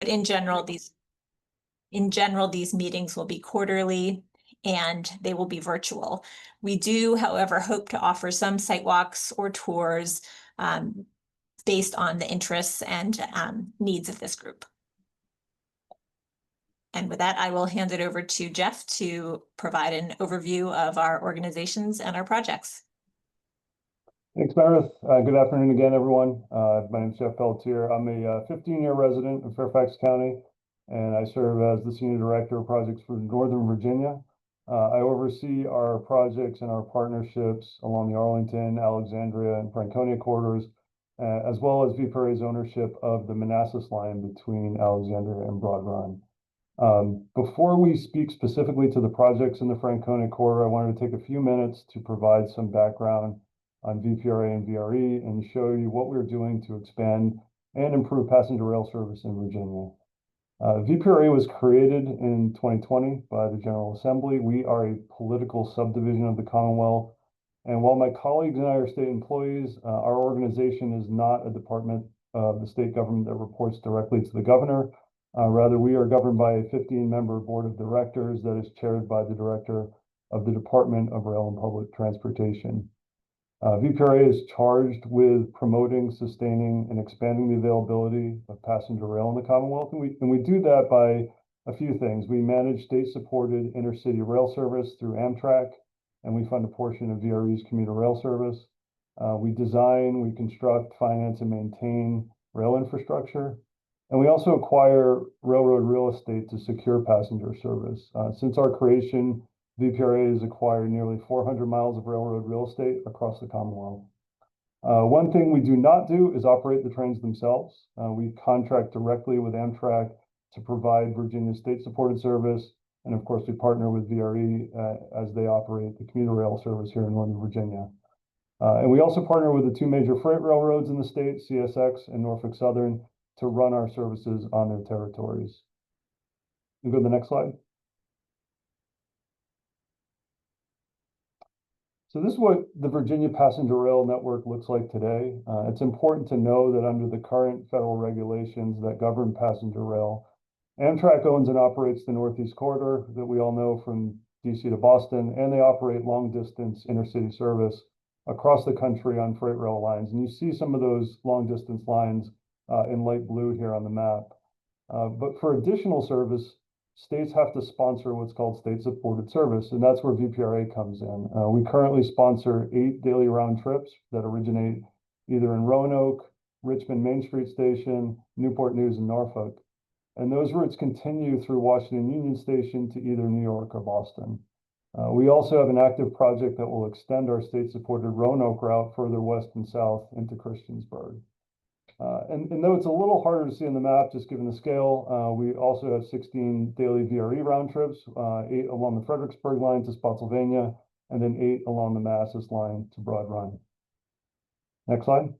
in general, these meetings will be quarterly and they will be virtual. We do, however, hope to offer some site walks or tours based on the interests and needs of this group. And with that, I will hand it over to Jeff to provide an overview of our organizations and our projects. Thanks, Meredith. Good afternoon again, everyone. My name is Jeff Pelletier. I'm a 15-year resident of Fairfax County, and I serve as the Senior Director of Projects for Northern Virginia. I oversee our projects and our partnerships along the Arlington, Alexandria, and Franconia corridors, as well as VPRA's ownership of the Manassas line between Alexandria and Broad Run. Before we speak specifically to the projects in the Franconia corridor, I wanted to take a few minutes to provide some background on VPRA and VRE and show you what we're doing to expand and improve passenger rail service in Virginia. VPRA was created in 2020 by the General Assembly. We are a political subdivision of the Commonwealth. And while my colleagues and I are state employees, our organization is not a department of the state government that reports directly to the governor. Rather, we are governed by a 15-member board of directors that is chaired by the director of the Department of Rail and Public Transportation. VPRA is charged with promoting, sustaining, and expanding the availability of passenger rail in the Commonwealth. And we do that by a few things. We manage state-supported intercity rail service through Amtrak, and we fund a portion of VRE's commuter rail service. We design, we construct, finance, and maintain rail infrastructure. And we also acquire railroad real estate to secure passenger service. Since our creation, VPRA has acquired nearly 400 miles of railroad real estate across the Commonwealth. One thing we do not do is operate the trains themselves. We contract directly with Amtrak to provide Virginia state-supported service. And of course, we partner with VRE as they operate the commuter rail service here in Northern Virginia. And we also partner with the two major freight railroads in the state, CSX and Norfolk Southern, to run our services on their territories. You go to the next slide. So this is what the Virginia passenger rail network looks like today. It's important to know that under the current federal regulations that govern passenger rail, Amtrak owns and operates the Northeast Corridor that we all know from DC to Boston, and they operate long-distance intercity service across the country on freight rail lines. And you see some of those long-distance lines in light blue here on the map. But for additional service, states have to sponsor what's called state-supported service, and that's where VPRA comes in. We currently sponsor 8 daily round trips that originate either in Roanoke, Richmond Main Street Station, Newport News, and Norfolk. And those routes continue through Washington Union Station to either New York or Boston. We also have an active project that will extend our state-supported Roanoke route further west and south into Christiansburg. And though it's a little harder to see on the map, just given the scale, we also have 16 daily VRE round trips, 8 along the Fredericksburg line to Spotsylvania, and then 8 along the Manassas line to Broad Run. Next slide.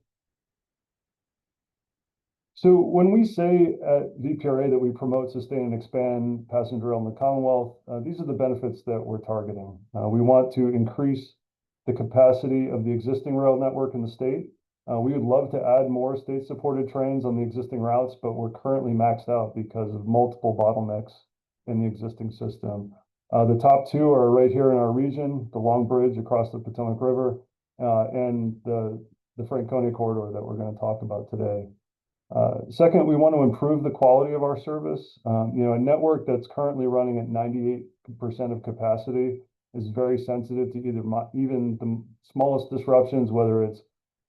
So when we say at VPRA that we promote, sustain, and expand passenger rail in the Commonwealth, these are the benefits that we're targeting. We want to increase the capacity of the existing rail network in the state. We would love to add more state-supported trains on the existing routes, but we're currently maxed out because of multiple bottlenecks in the existing system. The top two are right here in our region, the Long Bridge across the Potomac River, and the Franconia corridor that we're going to talk about today. Second, we want to improve the quality of our service. A network that's currently running at 98% of capacity is very sensitive to even the smallest disruptions, whether it's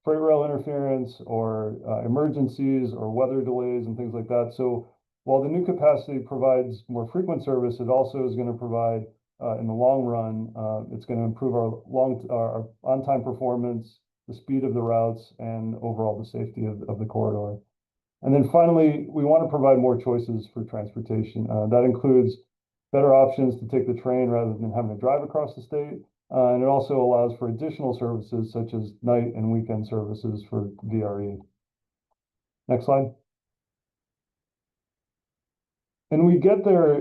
freight rail interference or emergencies or weather delays and things like that. So while the new capacity provides more frequent service, it also is going to provide, in the long run, it's going to improve our on-time performance, the speed of the routes, and overall the safety of the corridor. And then finally, we want to provide more choices for transportation. That includes better options to take the train rather than having to drive across the state. And it also allows for additional services such as night and weekend services for VRE. Next slide. And we get there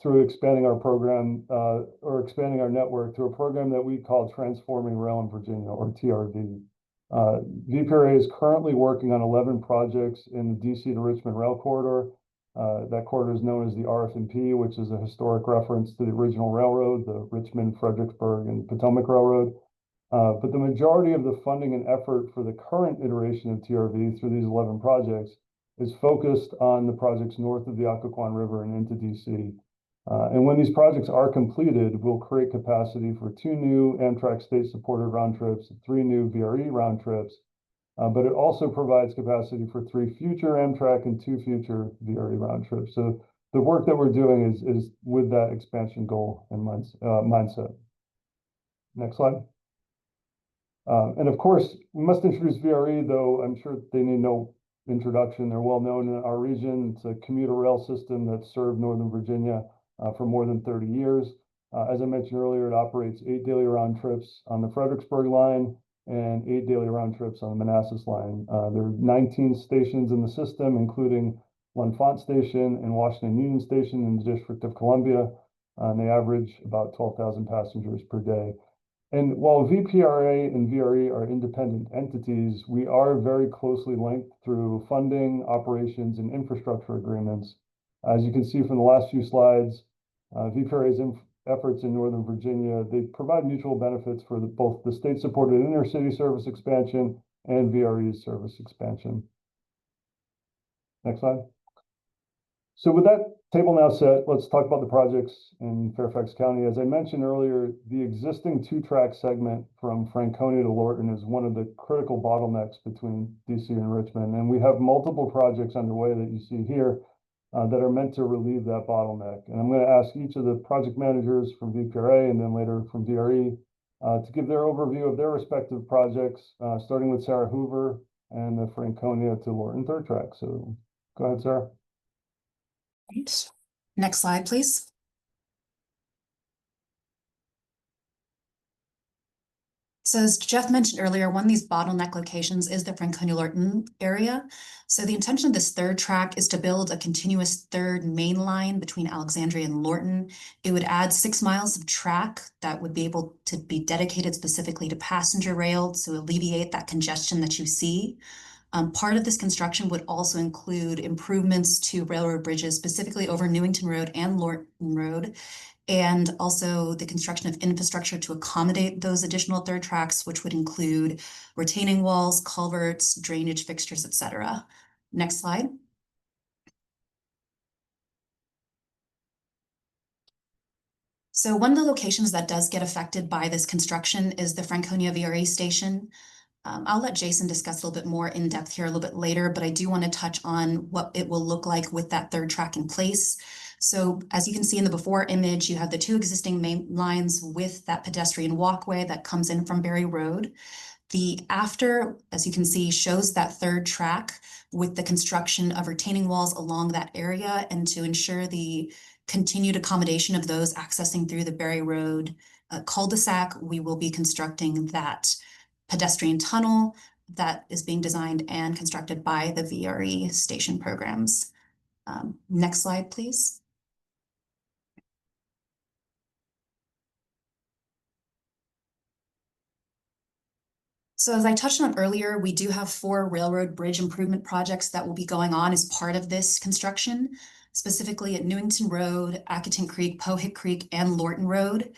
through expanding our program or expanding our network through a program that we call Transforming Rail in Virginia, or TRV. VPRA is currently working on 11 projects in the DC to Richmond rail corridor. That corridor is known as the RF&P, which is a historic reference to the original railroad, the Richmond, Fredericksburg, and Potomac Railroad. But the majority of the funding and effort for the current iteration of TRV through these 11 projects is focused on the projects north of the Occoquan River and into DC. And when these projects are completed, we'll create capacity for 2 new Amtrak state-supported round trips, 3 new VRE round trips, but it also provides capacity for 3 future Amtrak and 2 future VRE round trips. So the work that we're doing is with that expansion goal and mindset. Next slide. And of course, we must introduce VRE, though I'm sure they need no introduction. They're well known in our region. It's a commuter rail system that served Northern Virginia for more than 30 years. As I mentioned earlier, it operates 8 daily round trips on the Fredericksburg line and 8 daily round trips on the Manassas line. There are 19 stations in the system, including L'Enfant Station and Washington Union Station in the District of Columbia. And they average about 12,000 passengers per day. And while VPRA and VRE are independent entities, we are very closely linked through funding, operations, and infrastructure agreements. As you can see from the last few slides, VPRA's efforts in Northern Virginia, they provide mutual benefits for both the state-supported intercity service expansion and VRE's service expansion. Next slide. So with that table now set, let's talk about the projects in Fairfax County. As I mentioned earlier, the existing 2-track segment from Franconia to Lorton is one of the critical bottlenecks between DC and Richmond. And we have multiple projects underway that you see here that are meant to relieve that bottleneck. And I'm going to ask each of the project managers from VPRA and then later from DRE to give their overview of their respective projects, starting with Sarah Hoover and the Franconia to Lorton 3rd track. So go ahead, Sarah. Great. Next slide, please. So as Jeff mentioned earlier, one of these bottleneck locations is the Franconia-Lorton area. So the intention of this 3rd track is to build a continuous 3rd main line between Alexandria and Lorton. It would add 6 miles of track that would be able to be dedicated specifically to passenger rail to alleviate that congestion that you see. Part of this construction would also include improvements to railroad bridges, specifically over Newington Road and Lorton Road, and also the construction of infrastructure to accommodate those additional 3rd tracks, which would include retaining walls, culverts, drainage fixtures, etc. Next slide. So one of the locations that does get affected by this construction is the Franconia VRE station. I'll let Jason discuss a little bit more in depth here a little bit later, but I do want to touch on what it will look like with that 3rd track in place. So as you can see in the before image, you have the 2 existing main lines with that pedestrian walkway that comes in from Berry Road. The after, as you can see, shows that 3rd track with the construction of retaining walls along that area, and to ensure the continued accommodation of those accessing through the Berry Road cul-de-sac, we will be constructing that pedestrian tunnel that is being designed and constructed by the VRE station programs. Next slide, please. So as I touched on earlier, we do have 4 railroad bridge improvement projects that will be going on as part of this construction, specifically at Newington Road, Accotant Creek, Pohick Creek, and Lorton Road.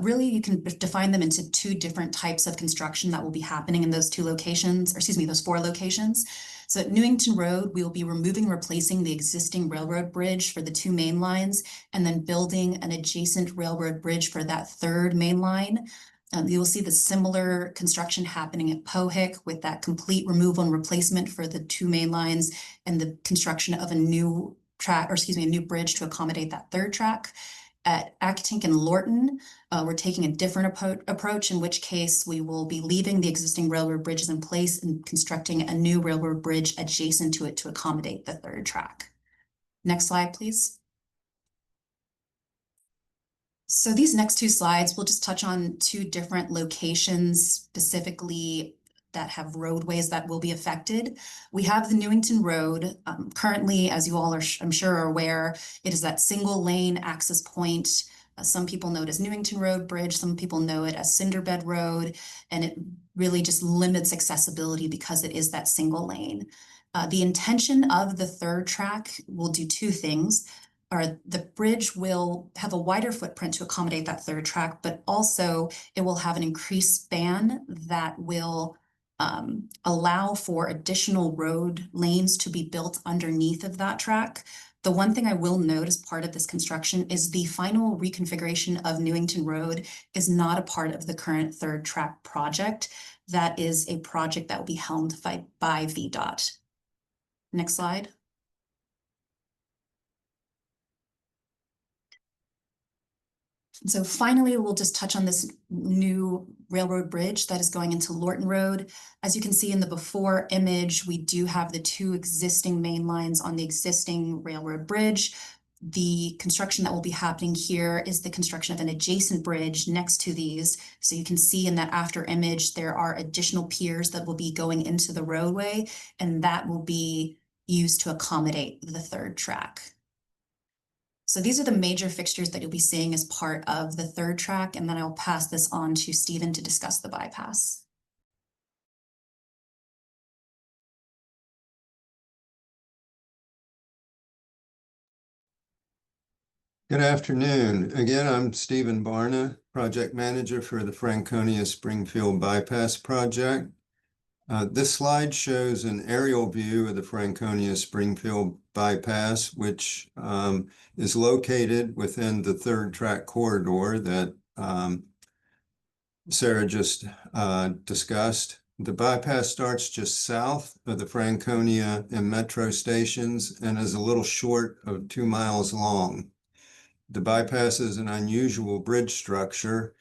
Really, you can define them into 2 different types of construction that will be happening in those 2 locations, or excuse me, those 4 locations. So at Newington Road, we will be removing and replacing the existing railroad bridge for the 2 main lines, and then building an adjacent railroad bridge for that 3rd main line. You will see the similar construction happening at Pohick with that complete removal and replacement for the 2 main lines and the construction of a new track, or excuse me, a new bridge to accommodate that 3rd track. At Accotant and Lorton, we're taking a different approach, in which case we will be leaving the existing railroad bridges in place and constructing a new railroad bridge adjacent to it to accommodate the 3rd track. Next slide, please. So these next 2 slides, we'll just touch on 2 different locations specifically that have roadways that will be affected. We have the Newington Road. Currently, as you all are, I'm sure, are aware, it is that single lane access point. Some people know it as Newington Road Bridge, some people know it as Cinderbed Road, and it really just limits accessibility because it is that single lane. The intention of the third track will do two things. Or the bridge will have a wider footprint to accommodate that third track, but also it will have an increased span that will allow for additional road lanes to be built underneath of that track. The one thing I will note as part of this construction is the final reconfiguration of Newington Road is not a part of the current third track project. That is a project that will be helmed by VDOT. Next slide. So finally, we'll just touch on this new railroad bridge that is going into Lorton Road. As you can see in the before image, we do have the two existing main lines on the existing railroad bridge. The construction that will be happening here is the construction of an adjacent bridge next to these. So you can see in that after image, there are additional piers that will be going into the roadway, and that will be used to accommodate the third track. So these are the major fixtures that you'll be seeing as part of the third track, and then I'll pass this on to Stephen to discuss the bypass. Good afternoon. Again, I'm Stephen Barna, Project Manager for the Franconia Springfield Bypass Project. This slide shows an aerial view of the Franconia Springfield Bypass, which is located within the third track corridor that Sarah just discussed. The bypass starts just south of the Franconia and Metro stations and is a little short of 2 miles long. The bypass is an unusual bridge structure.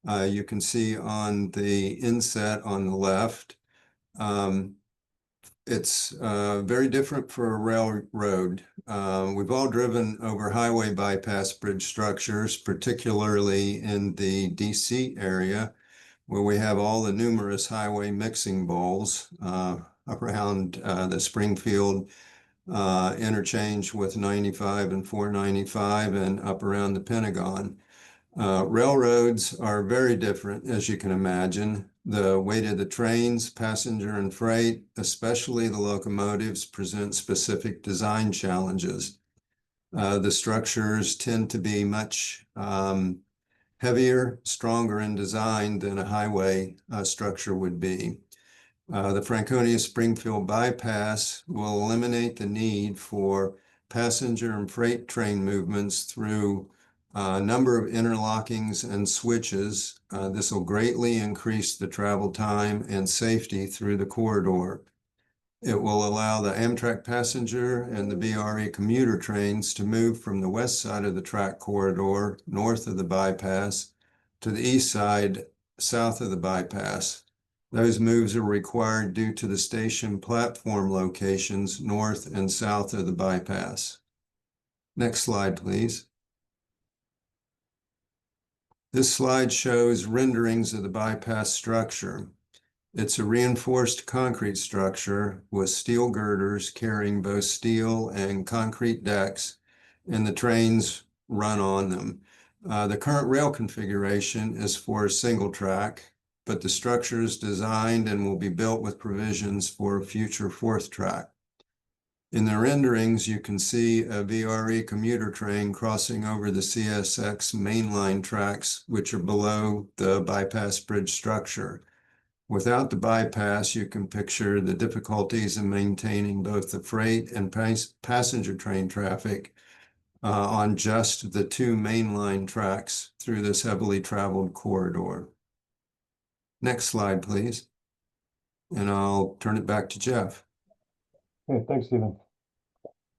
You can see on the inset on the left. It's very different for a railroad. We've all driven over highway bypass bridge structures, particularly in the DC area, where we have all the numerous highway mixing bowls up around the Springfield interchange with 95 and 495 and up around the Pentagon. Railroads are very different, as you can imagine. The weight of the trains, passenger and freight, especially the locomotives, present specific design challenges. The structures tend to be much heavier, stronger in design than a highway structure would be. The Franconia Springfield Bypass will eliminate the need for passenger and freight train movements through a number of interlockings and switches. This will greatly increase the travel time and safety through the corridor. It will allow the Amtrak passenger and the BRE commuter trains to move from the west side of the track corridor, north of the bypass, to the east side, south of the bypass. Those moves are required due to the station platform locations north and south of the bypass. Next slide, please. This slide shows renderings of the bypass structure. It's a reinforced concrete structure with steel girders carrying both steel and concrete decks, and the trains run on them. The current rail configuration is for a single track, but the structure is designed and will be built with provisions for a future fourth track. In the renderings, you can see a VRE commuter train crossing over the CSX mainline tracks, which are below the bypass bridge structure. Without the bypass, you can picture the difficulties in maintaining both the freight and passenger train traffic on just the two mainline tracks through this heavily traveled corridor. Next slide, please. And I'll turn it back to Jeff. Okay, thanks, Stephen.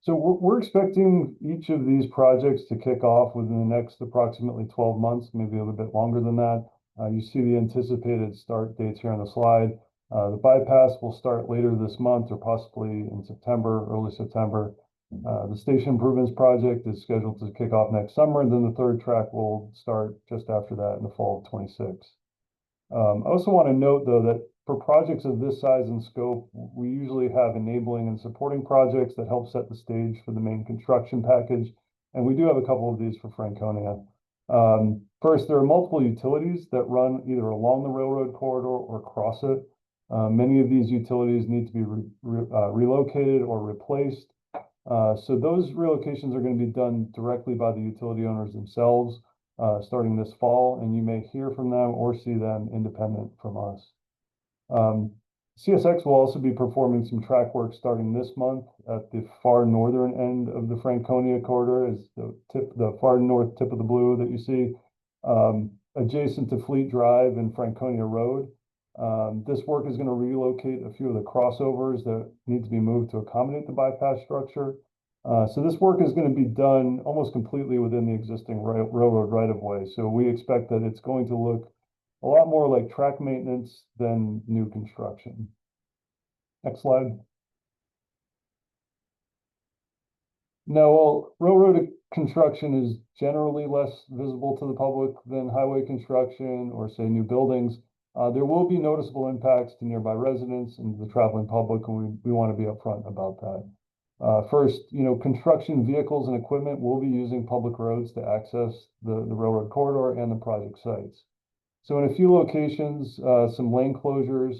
So we're expecting each of these projects to kick off within the next approximately 12 months, maybe a little bit longer than that. You see the anticipated start dates here on the slide. The bypass will start later this month or possibly in September, early September. The station improvements project is scheduled to kick off next summer, and then the third track will start just after that in the fall of 26. I also want to note, though, that for projects of this size and scope, we usually have enabling and supporting projects that help set the stage for the main construction package. And we do have a couple of these for Franconia. First, there are multiple utilities that run either along the railroad corridor or across it. Many of these utilities need to be relocated or replaced. So those relocations are going to be done directly by the utility owners themselves, starting this fall, and you may hear from them or see them independent from us. CSX will also be performing some track work starting this month at the far northern end of the Franconia corridor, is the far north tip of the blue that you see, adjacent to Fleet Drive and Franconia Road. This work is going to relocate a few of the crossovers that need to be moved to accommodate the bypass structure. So this work is going to be done almost completely within the existing railroad right-of-way. So we expect that it's going to look a lot more like track maintenance than new construction. Next slide. Now, while railroad construction is generally less visible to the public than highway construction or, say, new buildings, there will be noticeable impacts to nearby residents and the traveling public, and we want to be upfront about that. First, construction vehicles and equipment will be using public roads to access the railroad corridor and the project sites. So in a few locations, some lane closures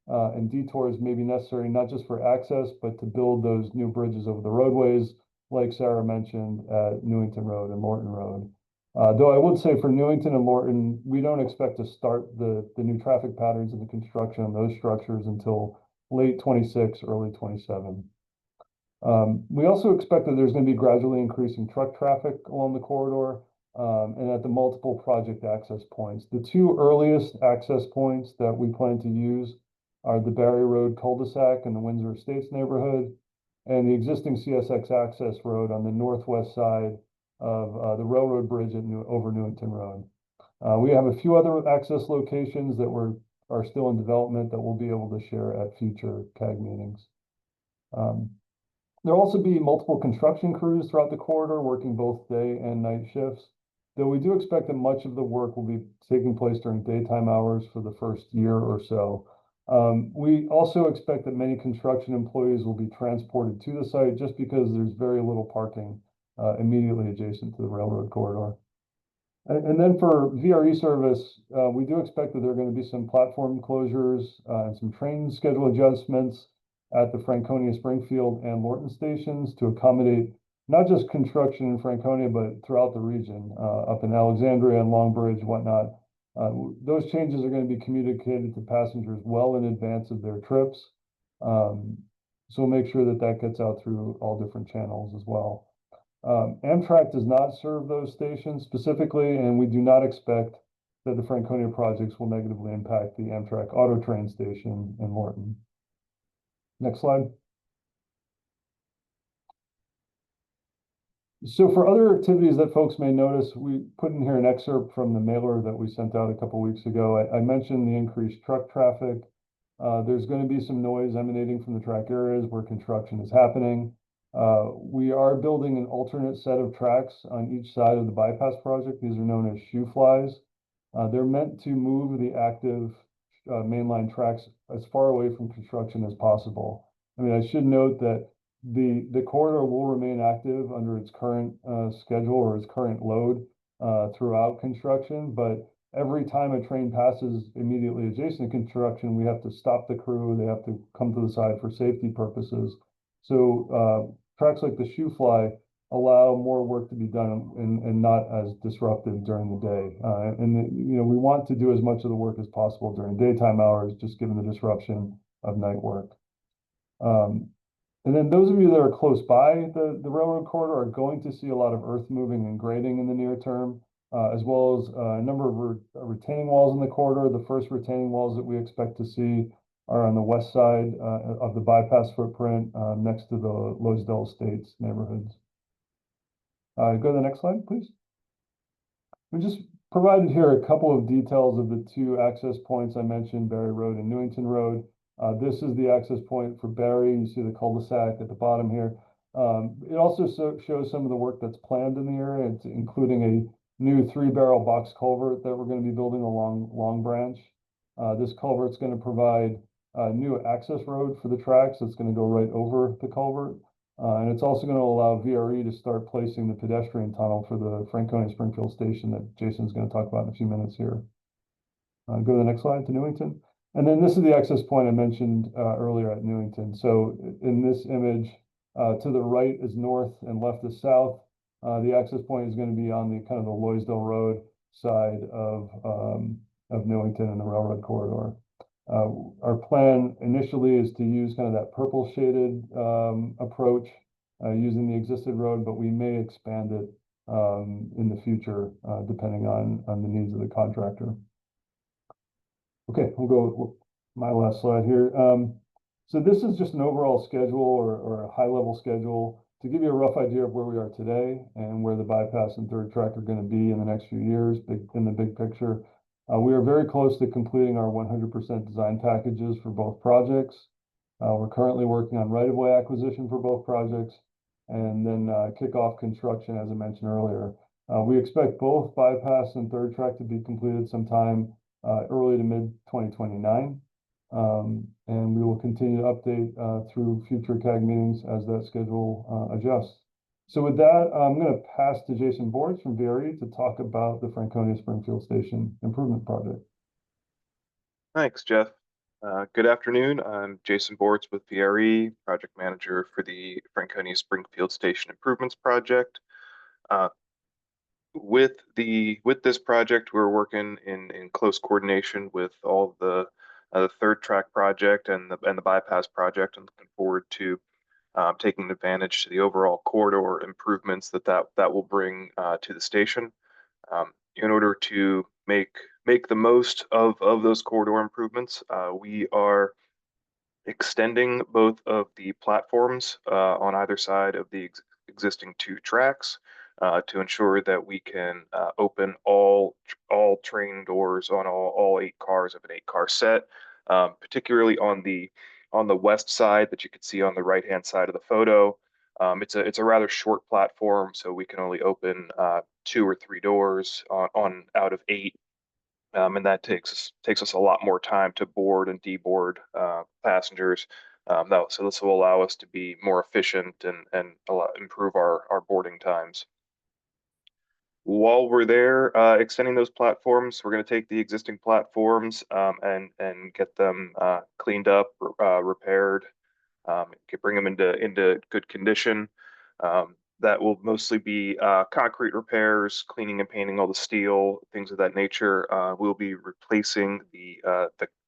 and detours may be necessary, not just for access, but to build those new bridges over the roadways, like Sarah mentioned at Newington Road and Lorton Road. Though I would say for Newington and Lorton, we don't expect to start the new traffic patterns and the construction of those structures until late 26, early 27. We also expect that there's going to be gradually increasing truck traffic along the corridor and at the multiple project access points. The two earliest access points that we plan to use are the Barry Road cul-de-sac in the Windsor Estates neighborhood and the existing CSX access road on the northwest side of the railroad bridge over Newington Road. We have a few other access locations that are still in development that we'll be able to share at future CAG meetings. There'll also be multiple construction crews throughout the corridor working both day and night shifts, though we do expect that much of the work will be taking place during daytime hours for the first year or so. We also expect that many construction employees will be transported to the site just because there's very little parking immediately adjacent to the railroad corridor. And then for VRE service, we do expect that there are going to be some platform closures and some train schedule adjustments at the Franconia, Springfield, and Lorton stations to accommodate not just construction in Franconia, but throughout the region, up in Alexandria and Long Bridge, whatnot. Those changes are going to be communicated to passengers well in advance of their trips. So we'll make sure that that gets out through all different channels as well. Amtrak does not serve those stations specifically, and we do not expect that the Franconia projects will negatively impact the Amtrak auto train station in Lorton. Next slide. So for other activities that folks may notice, we put in here an excerpt from the mailer that we sent out a couple weeks ago. I mentioned the increased truck traffic. There's going to be some noise emanating from the track areas where construction is happening. We are building an alternate set of tracks on each side of the bypass project. These are known as shoe flies. They're meant to move the active mainline tracks as far away from construction as possible. I mean, I should note that the corridor will remain active under its current schedule or its current load throughout construction, but every time a train passes immediately adjacent to construction, we have to stop the crew. They have to come to the side for safety purposes. So tracks like the shoe fly allow more work to be done and not as disruptive during the day. We want to do as much of the work as possible during daytime hours, just given the disruption of night work. And then those of you that are close by the railroad corridor are going to see a lot of earth moving and grading in the near term, as well as a number of retaining walls in the corridor. The first retaining walls that we expect to see are on the west side of the bypass footprint next to the Loisdale Estates neighborhoods. Go to the next slide, please. We just provided here a couple of details of the two access points I mentioned, Barry Road and Newington Road. This is the access point for Barry. You see the cul-de-sac at the bottom here. It also shows some of the work that's planned in the area. It's including a new 3-barrel box culvert that we're going to be building along Long Branch. This culvert's going to provide a new access road for the tracks. It's going to go right over the culvert. And it's also going to allow VRE to start placing the pedestrian tunnel for the Franconia Springfield station that Jason's going to talk about in a few minutes here. Go to the next slide to Newington. And then this is the access point I mentioned earlier at Newington. So in this image, to the right is north and left is south. The access point is going to be on the kind of the Loysdale Road side of Newington and the railroad corridor. Our plan initially is to use kind of that purple shaded approach using the existing road, but we may expand it in the future depending on the needs of the contractor. Okay, we'll go with my last slide here. So this is just an overall schedule or a high-level schedule to give you a rough idea of where we are today and where the bypass and third track are going to be in the next few years, in the big picture. We are very close to completing our 100% design packages for both projects. We're currently working on right-of-way acquisition for both projects and then kick off construction, as I mentioned earlier. We expect both bypass and third track to be completed sometime early to mid 2029. And we will continue to update through future CAG meetings as that schedule adjusts. So with that, I'm going to pass to Jason Bortz from VRE to talk about the Franconia Springfield Station Improvement Project. Thanks, Jeff. Good afternoon. I'm Jason Bortz with VRE, project manager for the Franconia Springfield Station Improvements Project. With this project, we're working in close coordination with all the third track project and the bypass project, and looking forward to taking advantage to the overall corridor improvements that will bring to the station. In order to make the most of those corridor improvements, we are extending both of the platforms on either side of the existing 2 tracks to ensure that we can open all train doors on all 8 cars of an 8-car set, particularly on the west side that you can see on the right-hand side of the photo. It's a rather short platform, so we can only open 2 or 3 doors on out of 8. And that takes us a lot more time to board and deboard passengers. So this will allow us to be more efficient and improve our boarding times. While we're there extending those platforms, we're going to take the existing platforms and get them cleaned up, repaired, bring them into good condition. That will mostly be concrete repairs, cleaning and painting all the steel, things of that nature. We'll be replacing the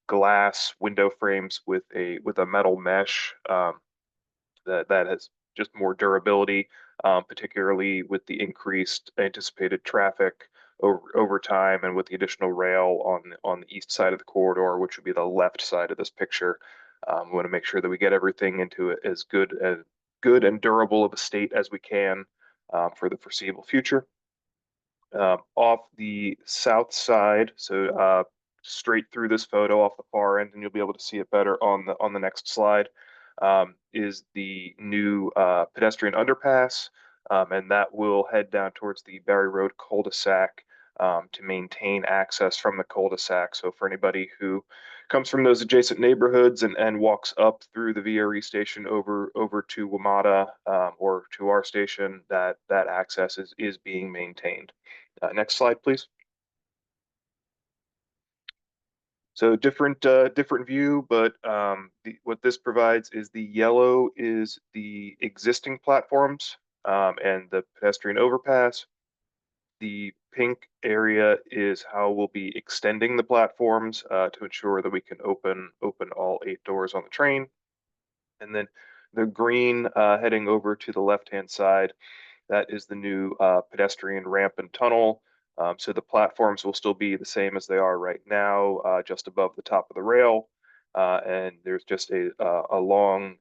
glass window frames with a metal mesh that has just more durability, particularly with the increased anticipated traffic over time, and with the additional rail on the east side of the corridor, which would be the left side of this picture. We want to make sure that we get everything into as good and durable of a state as we can for the foreseeable future. Off the south side, so straight through this photo off the far end, and you'll be able to see it better on the next slide, is the new pedestrian underpass, and that will head down towards the Barry Road cul-de-sac to maintain access from the cul-de-sac. So for anybody who comes from those adjacent neighborhoods and walks up through the VRE station over to WMATA or to our station, that access is being maintained. Next slide, please. So different view, but what this provides is the yellow is the existing platforms and the pedestrian overpass. The pink area is how we'll be extending the platforms to ensure that we can open all 8 doors on the train. And then the green heading over to the left-hand side, that is the new pedestrian ramp and tunnel. So the platforms will still be the same as they are right now, just above the top of the rail. And there's just a long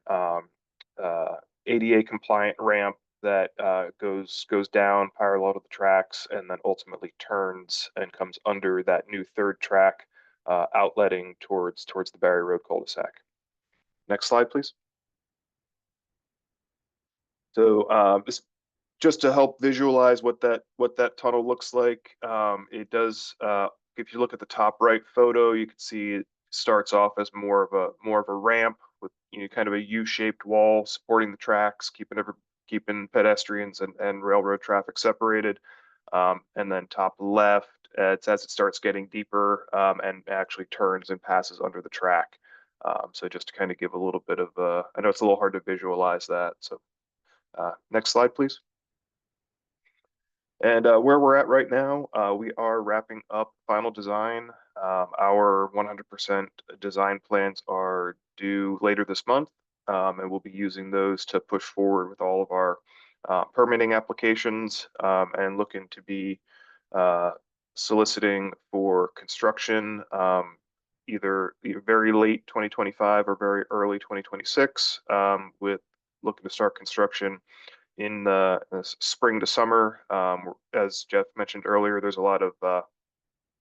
ADA compliant ramp that goes down parallel to the tracks and then ultimately turns and comes under that new third track, outletting towards the Barry Road cul-de-sac. Next slide, please. So this just to help visualize what that tunnel looks like. It does. If you look at the top right photo, you can see it starts off as more of a ramp with kind of a U-shaped wall supporting the tracks, keeping pedestrians and railroad traffic separated. And then top left It's as it starts getting deeper and actually turns and passes under the track. So just to kind of give a little bit of, I know it's a little hard to visualize that. So next slide, please. And where we're at right now, we are wrapping up final design. Our 100% design plans are due later this month, and we'll be using those to push forward with all of our permitting applications and looking to be soliciting for construction either very late 2025 or very early 2026 with looking to start construction in the spring to summer. As Jeff mentioned earlier, there's a lot of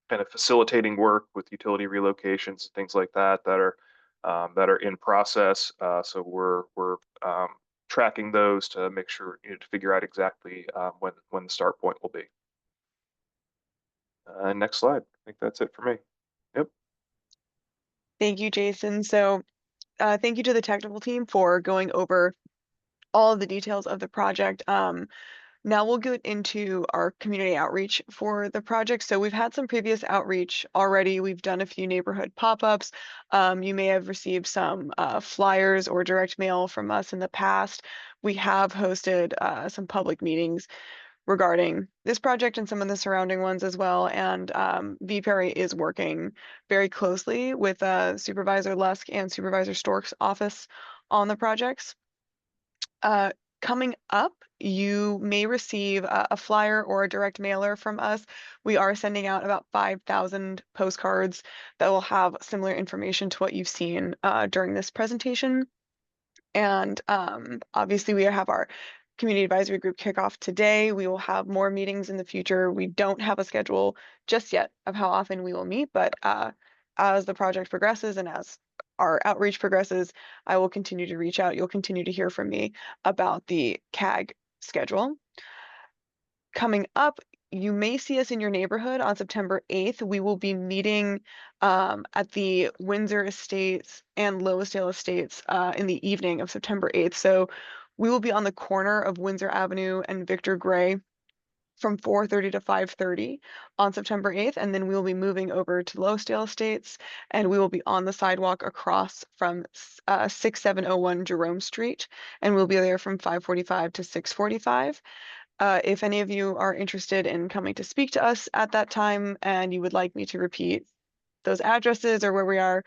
kind of facilitating work with utility relocations, things like that that are in process. So we're tracking those to make sure to figure out exactly when the start point will be. Next slide. I think that's it for me. Yep. Thank you, Jason. So thank you to the technical team for going over all of the details of the project. Now we'll get into our community outreach for the project. So we've had some previous outreach already. We've done a few neighborhood pop-ups. You may have received some flyers or direct mail from us in the past. We have hosted some public meetings regarding this project and some of the surrounding ones as well. And VPERI is working very closely with Supervisor Lusk and Supervisor Stork's office on the projects. Coming up, you may receive a flyer or a direct mailer from us. We are sending out about 5,000 postcards that will have similar information to what you've seen during this presentation. And obviously we have our community advisory group kickoff today. We will have more meetings in the future. We don't have a schedule just yet of how often we will meet, but as the project progresses and as our outreach progresses, I will continue to reach out. You'll continue to hear from me about the CAG schedule. Coming up, you may see us in your neighborhood on September 8th. We will be meeting at the Windsor Estates and Loisdale Estates in the evening of September 8th. So we will be on the corner of Windsor Avenue and Victor Gray from 4:30 to 5:30 on September 8th, and then we will be moving over to Loisdale Estates, and we will be on the sidewalk across from 6701 Jerome Street, and we'll be there from 5:45 to 6:45. If any of you are interested in coming to speak to us at that time and you would like me to repeat those addresses or where we are,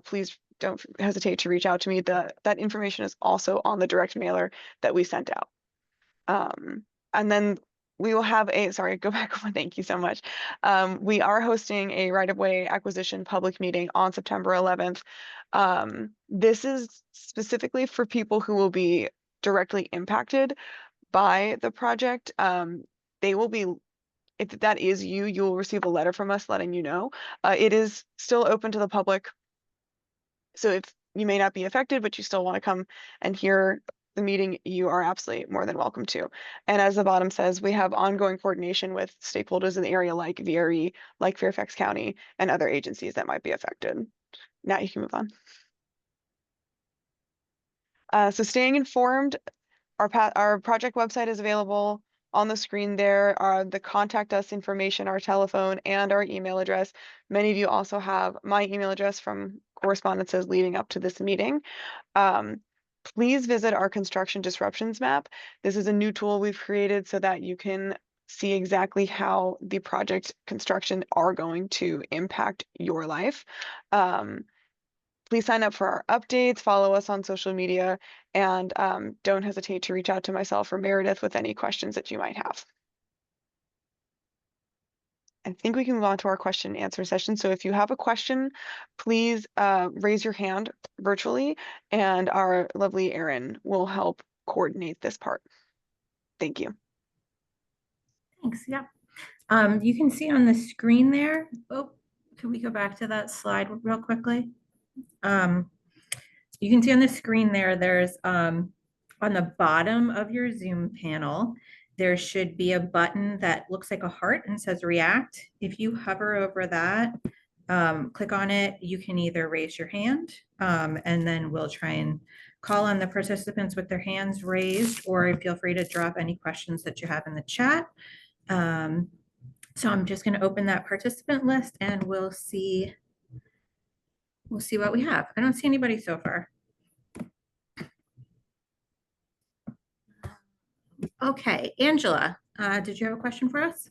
please don't hesitate to reach out to me. That information is also on the direct mailer that we sent out. And then we will have go back one, thank you so much. We are hosting a right-of-way acquisition public meeting on September 11th. This is specifically for people who will be directly impacted by the project. They will be, if that is you, will receive a letter from us letting you know. It is still open to the public. So if you may not be affected, but you still want to come and hear the meeting, you are absolutely more than welcome to. And as the bottom says, we have ongoing coordination with stakeholders in the area like VRE, like Fairfax County, and other agencies that might be affected. Now you can move on. So staying informed, our project website is available on the screen there. The contact us information, our telephone, and our email address. Many of you also have my email address from correspondences leading up to this meeting. Please visit our construction disruptions map. This is a new tool we've created so that you can see exactly how the project construction are going to impact your life. Please sign up for our updates, follow us on social media, and don't hesitate to reach out to myself or Meredith with any questions that you might have. I think we can move on to our question and answer session. So if you have a question, please raise your hand virtually, and our lovely Erin will help coordinate this part. Thank you. Thanks. Yeah. You can see on the screen there. Oh, can we go back to that slide real quickly? You can see on the screen there, there's on the bottom of your Zoom panel, there should be a button that looks like a heart and says react. If you hover over that, click on it, you can either raise your hand and then we'll try and call on the participants with their hands raised, or feel free to drop any questions that you have in the chat. So I'm just going to open that participant list and we'll see what we have. I don't see anybody so far. Okay, Angela, did you have a question for us?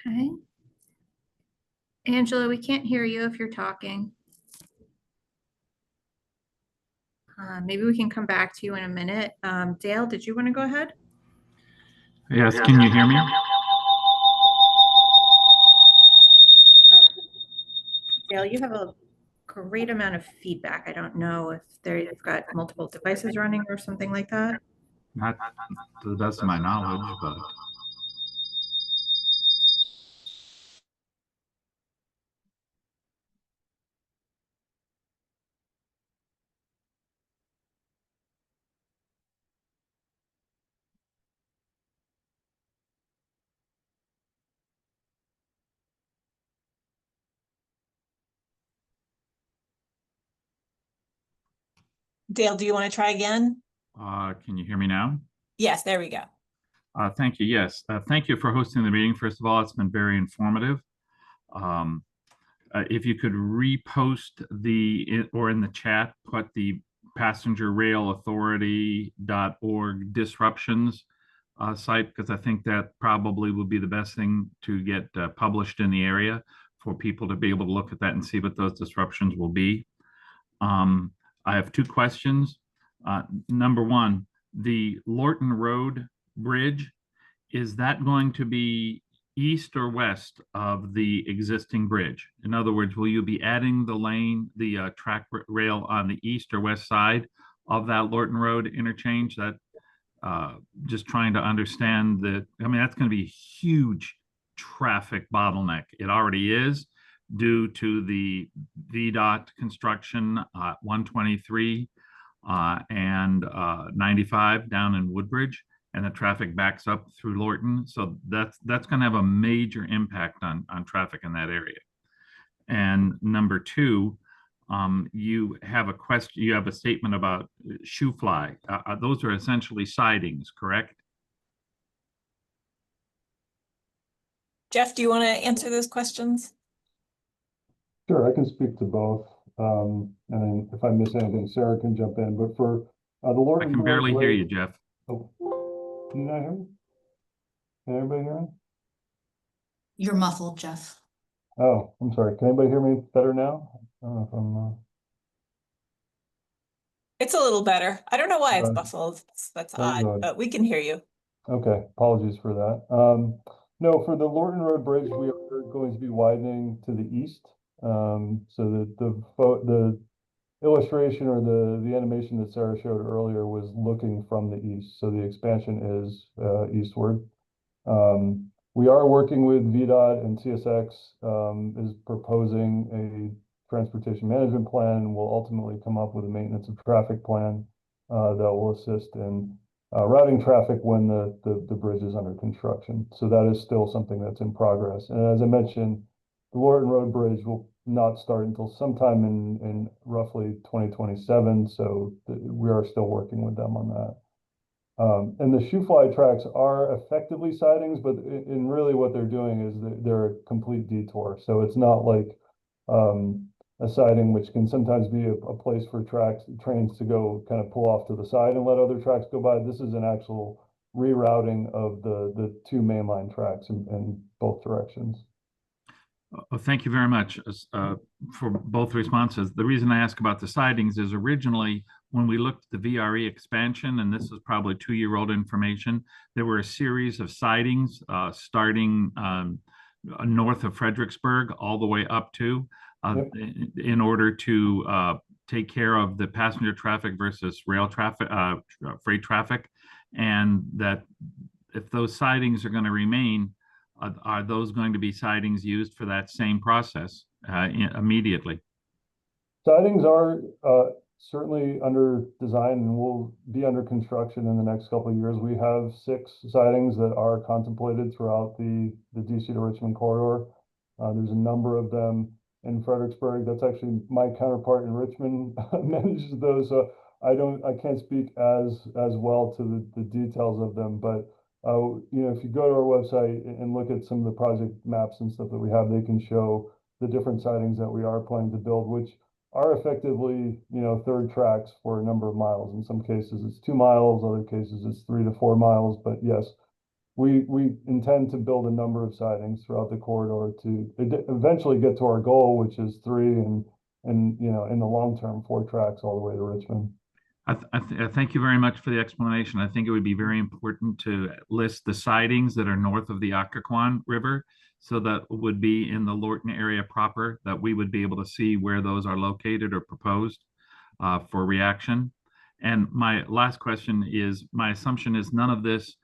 Okay. Angela, we can't hear you if you're talking. Maybe we can come back to you in a minute. Dale, did you want to go ahead? Yes, can you hear me? Dale, you have a great amount of feedback. I don't know if they've got multiple devices running or something like that. Not to the best of my knowledge, but Dale, do you want to try again? can you hear me now? Yes, there we go. Thank you. Yes, thank you for hosting the meeting. First of all, it's been very informative. If you could repost or in the chat, put the passengerrailauthority.org disruptions site, because I think that probably would be the best thing to get published in the area for people to be able to look at that and see what those disruptions will be. I have two questions. Number one, the Lorton Road Bridge, is that going to be east or west of the existing bridge? In other words, will you be adding the track rail on the east or west side of that Lorton Road interchange? That just trying to understand that. I mean, that's going to be a huge traffic bottleneck. It already is due to the VDOT construction 123 and 95 down in Woodbridge, and the traffic backs up through Lorton. So that's going to have a major impact on traffic in that area. And number two, you have a question. You have a statement about shoe fly. Those are essentially sidings, correct? Jeff, do you want to answer those questions? Sure, I can speak to both. And then if I miss anything, Sarah can jump in. But for the I Lorton can barely Road hear you, Bridge- Jeff. Oh, can you not hear me? Can everybody hear me? You're muffled, Jeff. Oh, I'm sorry. Can anybody hear me better now? I don't know if I'm. It's a little better. I don't know why it's Uh, muffled. That's very odd, good. but we can hear you. Okay, apologies for that. No, for the Lorton Road Bridge, we are going to be widening to the east. So the illustration or the animation that Sarah showed earlier was looking from the east. So the expansion is eastward. We are working with VDOT, and CSX is proposing a transportation management plan, and will ultimately come up with a maintenance of traffic plan that will assist in routing traffic when the bridge is under construction. So that is still something that's in progress. And as I mentioned, the Lorton Road Bridge will not start until sometime in roughly 2027. So we are still working with them on that. And the shoe fly tracks are effectively sidings, but in really what they're doing is they're a complete detour. So it's not like a siding, which can sometimes be a place for trains to go kind of pull off to the side and let other tracks go by. This is an actual rerouting of the two mainline tracks in both directions. Thank you very much for both responses. The reason I ask about the sidings is originally when we looked at the VRE expansion, and this is probably 2-year-old information, there were a series of sidings starting north of Fredericksburg all the way up to in order to take care of the passenger traffic versus rail traffic, freight traffic, and that if those sidings are going to remain, are those going to be sidings used for that same process immediately? Sidings are certainly under design and will be under construction in the next couple of years. We have 6 sidings that are contemplated throughout the DC to Richmond corridor. There's a number of them in Fredericksburg. That's actually my counterpart in Richmond manages those. So I can't speak as well to the details of them, but you know, if you go to our website and look at some of the project maps and stuff that we have, they can show the different sidings that we are planning to build, which are effectively, you know, third tracks for a number of miles. In some cases, it's 2 miles, other cases it's 3 to 4 miles. But yes, we intend to build a number of sidings throughout the corridor to eventually get to our goal, which is 3 and you know, in the long term, 4 tracks all the way to Richmond. I thank you very much for the explanation. I think it would be very important to list the sidings that are north of the Occoquan River. So that would be in the Lorton area proper, that we would be able to see where those are located or proposed for reaction. And my last question is, my assumption is none of this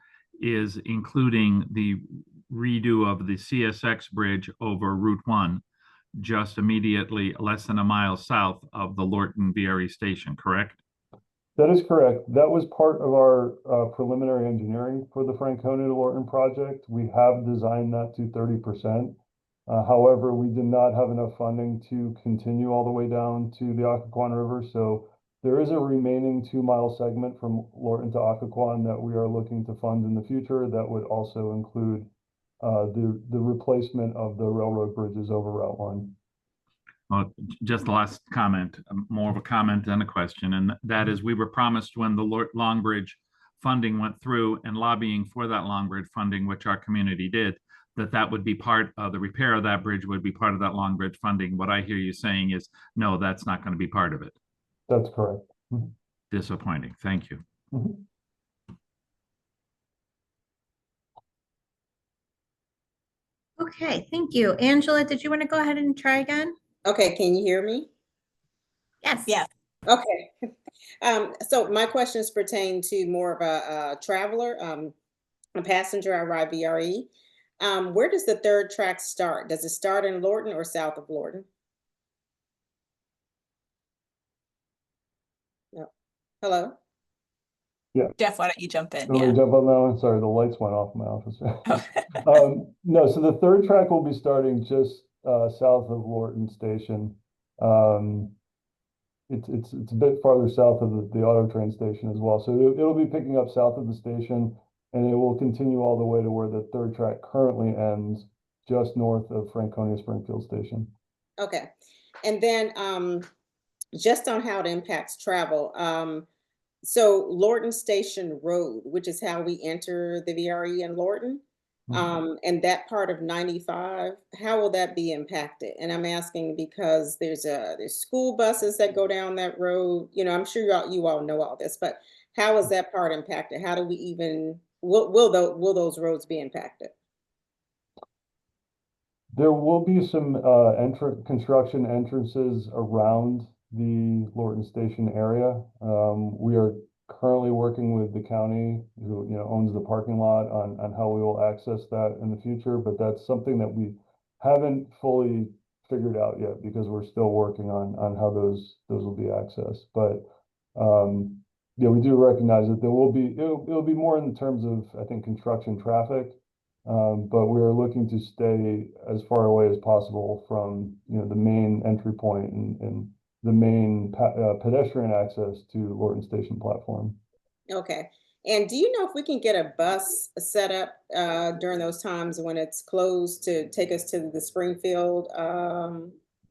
is including the redo of the CSX bridge over Route 1, just immediately less than a mile south of the Lorton VRE station, correct? That is correct. That was part of our preliminary engineering for the Franconia to Lorton project. We have designed that to 30%. However, we did not have enough funding to continue all the way down to the Occoquan River. So there is a remaining 2-mile segment from Lorton to Occoquan that we are looking to fund in the future. That would also include the replacement of the railroad bridges over Route 1. Well, just the last comment, more of a comment than a question, and that is we were promised when the Long Bridge funding went through and lobbying for that Long Bridge funding, which our community did, that would be part of the repair of that bridge would be part of that Long Bridge funding. What I hear you saying is, no, that's not going to be part of it. That's correct. Disappointing. Thank you. Okay, thank you. Angela, did you want to go ahead and try again? Okay, can you hear me? Yes. Yes. Okay. So my questions pertain to more of a traveler, a passenger. I ride VRE. Where does the third track start? Does it start in Lorton or south of Lorton? No. Hello? Jeff, why don't you jump in? Can we Yeah. jump on that one? Sorry, the lights went off in my office. Oh. No, so the third track will be starting just south of Lorton Station. It's a bit farther south of the auto train station as well. So it'll be picking up south of the station, and it will continue all the way to where the third track currently ends, just north of Franconia Springfield Station. Okay. And then just on how it impacts travel. So Lorton Station Road, which is how we enter the VRE in Lorton, and that part of 95, how will that be impacted? And I'm asking because there's school buses that go down that road. You know, I'm sure you all know all this, but how is that part impacted? How do we even will those roads be impacted? There will be some construction entrances around the Lorton Station area. We are currently working with the county, who owns the parking lot, on how we will access that in the future. But that's something that we haven't fully figured out yet because we're still working on how those will be accessed. But yeah, we do recognize that there will be it'll be more in terms of, I think, construction traffic. But we are looking to stay as far away as possible from the main entry point and the main pedestrian access to Lorton Station platform. Okay. And do you know if we can get a bus set up during those times when it's closed to take us to the Springfield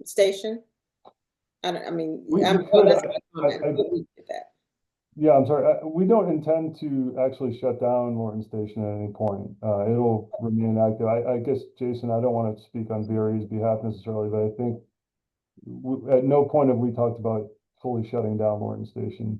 station? I mean, We I'm could. sure that's a comment, but we did that. Yeah, I'm sorry. We don't intend to actually shut down Lorton Station at any point. It'll remain active. I guess, Jason, I don't want to speak on VRE's behalf necessarily, but I think at no point have we talked about fully shutting down Lorton Station.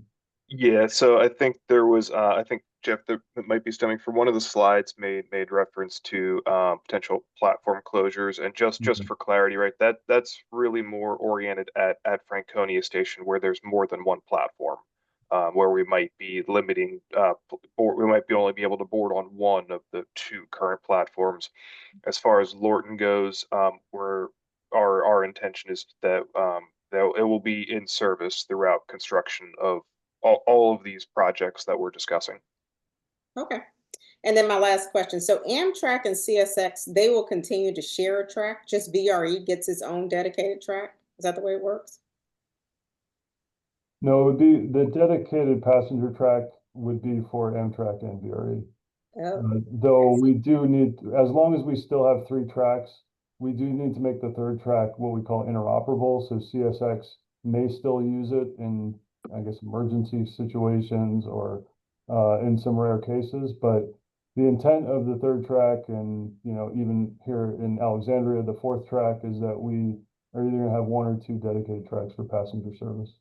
Yeah, so I think there was, I think, Jeff, that might be stemming from one of the slides made reference to potential platform closures. And just for clarity, right, that's really more oriented at Franconia Station, where there's more than one platform, where we might be limiting, we might be only be able to board on one of the 2 current platforms. As far as Lorton goes, where our intention is that that it will be in service throughout construction of all of these projects that we're discussing. Okay. And then my last question. So Amtrak and CSX, they will continue to share a track, just VRE gets its own dedicated track? Is that the way it works? No, it would be the dedicated passenger track would be for Amtrak and VRE. Oh, Though we do need, as long as we still have 3 tracks, we do need to make the 3rd track what we call interoperable. So CSX may still use it in, I guess, emergency situations or in some rare cases. But the intent of the 3rd track, and even here in Alexandria, the 4th track, is that we are either going to have 1 or 2 dedicated tracks for passenger service.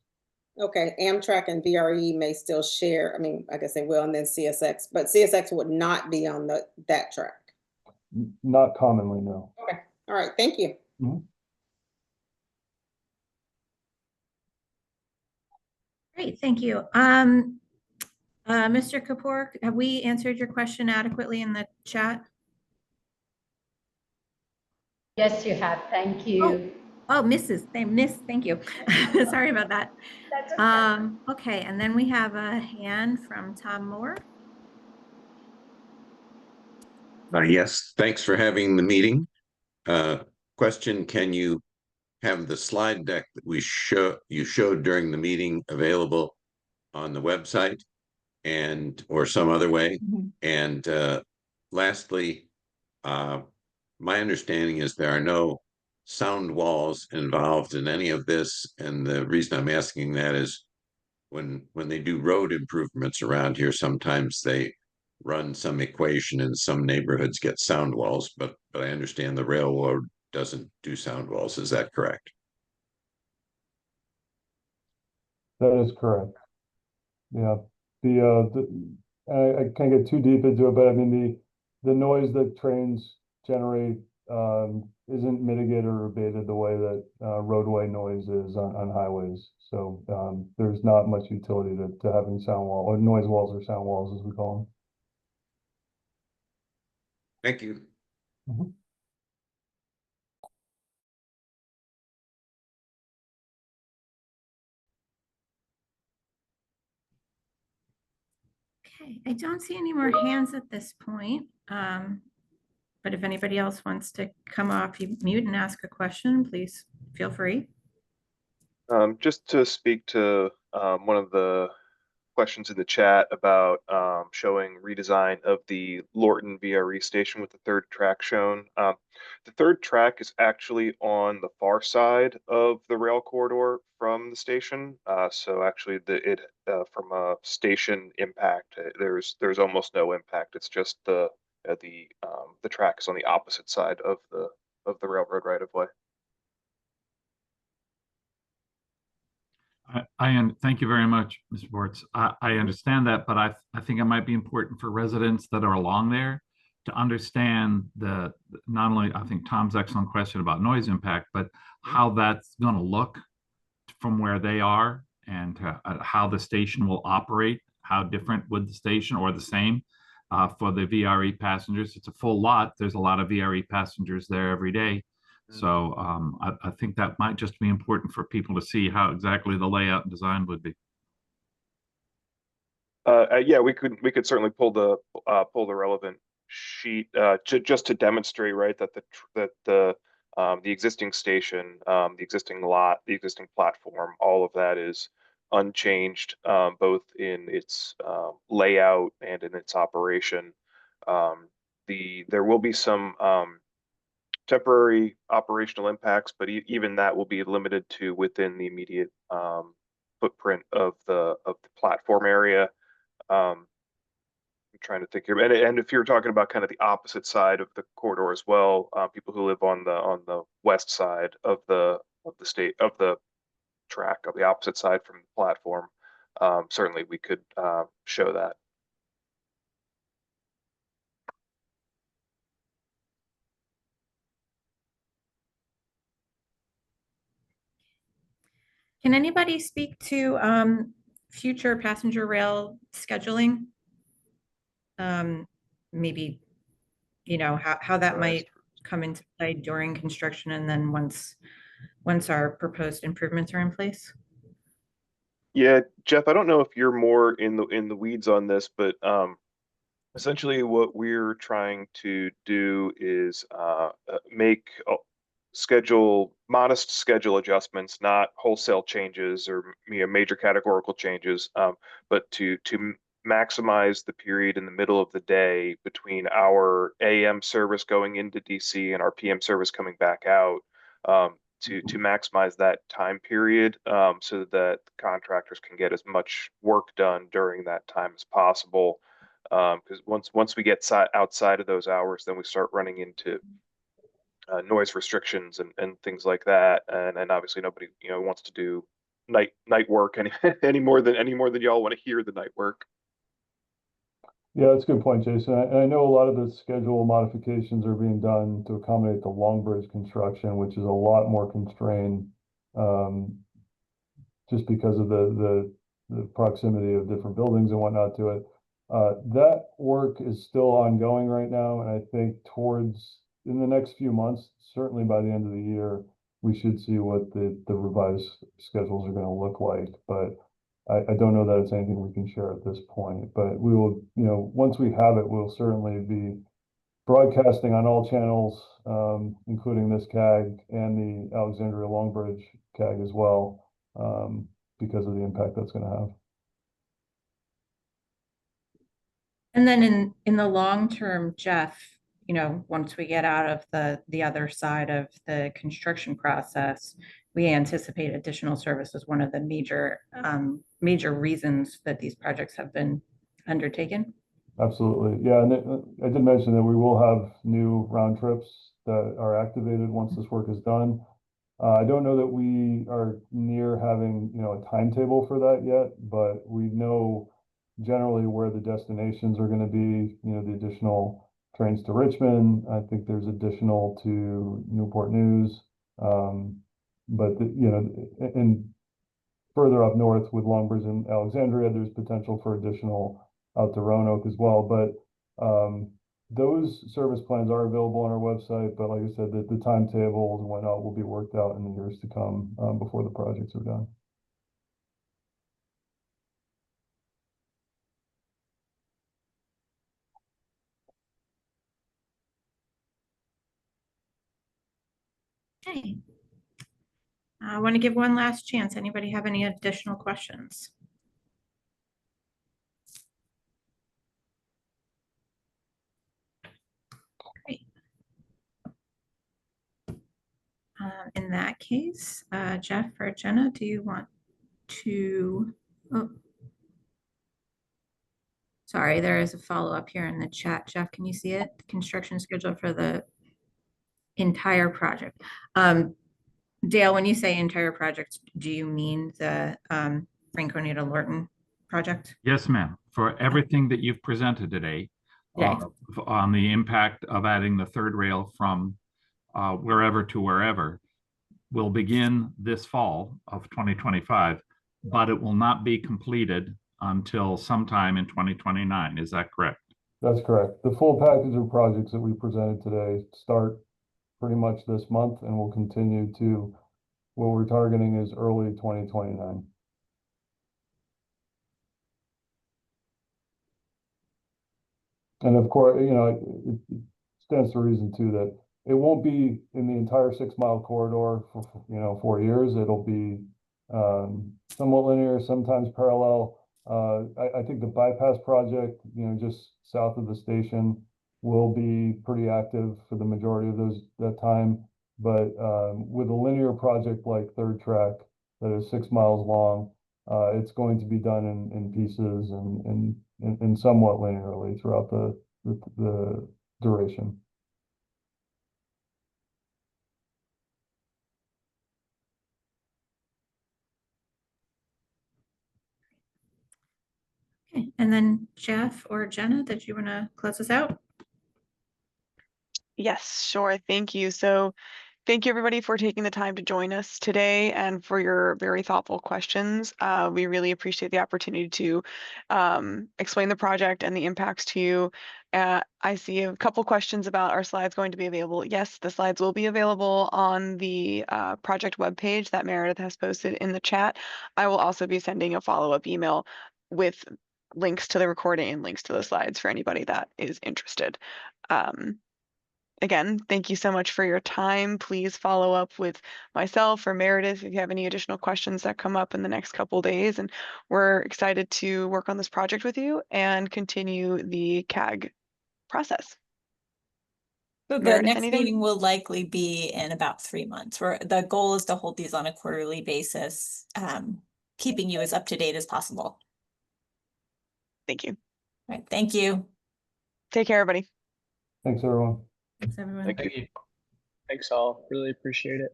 okay. Amtrak and VRE may still share. I mean, I guess they will, and then CSX, but CSX would not be on that track. Not commonly, no. Okay. All right. Thank you. Great, thank you. Mr. Kapoor, have we answered your question adequately in the chat? Yes, you have. Thank you. Oh, Miss, thank you. Sorry about that. That's okay. Okay, and then we have a hand from Tom Moore. Yes, thanks for having the meeting. Question, can you have the slide deck that you showed during the meeting available on the website or some other way? And lastly, my understanding is there are no sound walls involved in any of this. And the reason I'm asking that is when they do road improvements around here, sometimes they run some equation and some neighborhoods get sound walls, but I understand the railroad doesn't do sound walls. Is that correct? That is correct. Yeah. I can't get too deep into it, but I mean the noise that trains generate isn't mitigated or abated the way that roadway noise is on highways. So there's not much utility to having sound wall or noise walls or sound walls, as we call them. Thank you. Okay, I don't see any more hands at this point. But if anybody else wants to come off mute and ask a question, please feel free. Just to speak to one of the questions in the chat about showing redesign of the Lorton VRE station with the 3rd track shown. The 3rd track is actually on the far side of the rail corridor from the station. So actually from a station impact, there's almost no impact. It's just the track is on the opposite side of the railroad right of way. Thank you very much, Mr. Bortz. I understand that, but I think it might be important for residents that are along there to understand not only, I think, Tom's excellent question about noise impact, but how that's going to look from where they are and how the station will operate. How different would the station, or the same for the VRE passengers? It's a full lot. There's a lot of VRE passengers there every day. So I think that might just be important for people to see how exactly the layout and design would be. Yeah, we could certainly pull the relevant sheet just to demonstrate, right, that the existing station, the existing lot, the existing platform, all of that is unchanged, both in its layout and in its operation. There will be some temporary operational impacts, but even that will be limited to within the immediate footprint of the platform area. I'm trying to think here, and if you're talking about kind of the opposite side of the corridor as well, people who live on the west side of the track, of the opposite side from the platform, certainly we could show that. Can anybody speak to future passenger rail scheduling? Maybe, how that might come into play during construction and then once our proposed improvements are in place? Yeah, Jeff, I don't know if you're more in the weeds on this, but Essentially, what we're trying to do is make modest schedule adjustments, not wholesale changes or major categorical changes, but to maximize the period in the middle of the day between our AM service going into DC and our PM service coming back out, to maximize that time period, so that contractors can get as much work done during that time as possible. Because once we get outside of those hours, then we start running into noise restrictions and things like that, and obviously nobody wants to do night work any more than y'all want to hear the night work. Yeah, that's a good point, Jason. I know a lot of the schedule modifications are being done to accommodate the Long Bridge construction, which is a lot more constrained, just because of the proximity of different buildings and whatnot to it. That work is still ongoing right now, and I think in the next few months, certainly by the end of the year, we should see what the revised schedules are going to look like. But I don't know that it's anything we can share at this point. But we will, once we have it, we'll certainly be broadcasting on all channels, including this CAG and the Alexandria Long Bridge CAG as well, because of the impact that's going to have. And then in the long term, Jeff, once we get out of the other side of the construction process, we anticipate additional service as one of the major reasons that these projects have been undertaken. Absolutely. Yeah, and I did mention that we will have new round trips that are activated once this work is done. I don't know that we are near having, a timetable for that yet, but we know generally where the destinations are going to be, the additional trains to Richmond. I think there's additional to Newport News. But, and further up north with Long Bridge and Alexandria, there's potential for additional out to Roanoke as well. But those service plans are available on our website. But like I said, the timetables and whatnot will be worked out in the years to come, before the projects are done. Okay. I want to give one last chance. Anybody have any additional questions? Great. In that case, Jeff or Jenna, do you want to? Oh. Sorry, there is a follow-up here in the chat. Jeff, can you see it? Construction schedule for the entire project. Dale, when you say entire project, do you mean the Franconia to Lorton project? Yes, ma'am. For everything that you've presented today, on the impact of adding the third rail from wherever to wherever, will begin this fall of 2025, but it will not be completed until sometime in 2029. Is that correct? That's correct. The full package of projects that we presented today start pretty much this month and will continue to, what we're targeting is early 2029. And of course, it stands to reason too that it won't be in the entire 6-mile corridor for 4 years. It'll be somewhat linear, sometimes parallel. I think the bypass project, just south of the station, will be pretty active for the majority of that time. But with a linear project like Third Track that is 6 miles long, it's going to be done in pieces and somewhat linearly throughout the duration. Okay, and then Jeff or Jenna, did you want to close us out? Yes, sure. Thank you. So thank you everybody for taking the time to join us today and for your very thoughtful questions. We really appreciate the opportunity to explain the project and the impacts to you. I see a couple questions about our slides going to be available. Yes, the slides will be available on the project webpage that Meredith has posted in the chat. I will also be sending a follow-up email with links to the recording and links to the slides for anybody that is interested. Again, thank you so much for your time. Please follow up with myself or Meredith if you have any additional questions that come up in the next couple days. And we're excited to work on this project with you and continue the CAG process. So the Meredith, next anything? meeting will likely be in about 3 months, where the goal is to hold these on a quarterly basis, keeping you as up to date as possible. Thank you. All right, thank you. Take care, everybody. Thanks, everyone. Thanks, everyone. Thank you. Thanks all. Really appreciate it.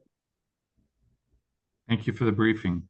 Thank you for the briefing.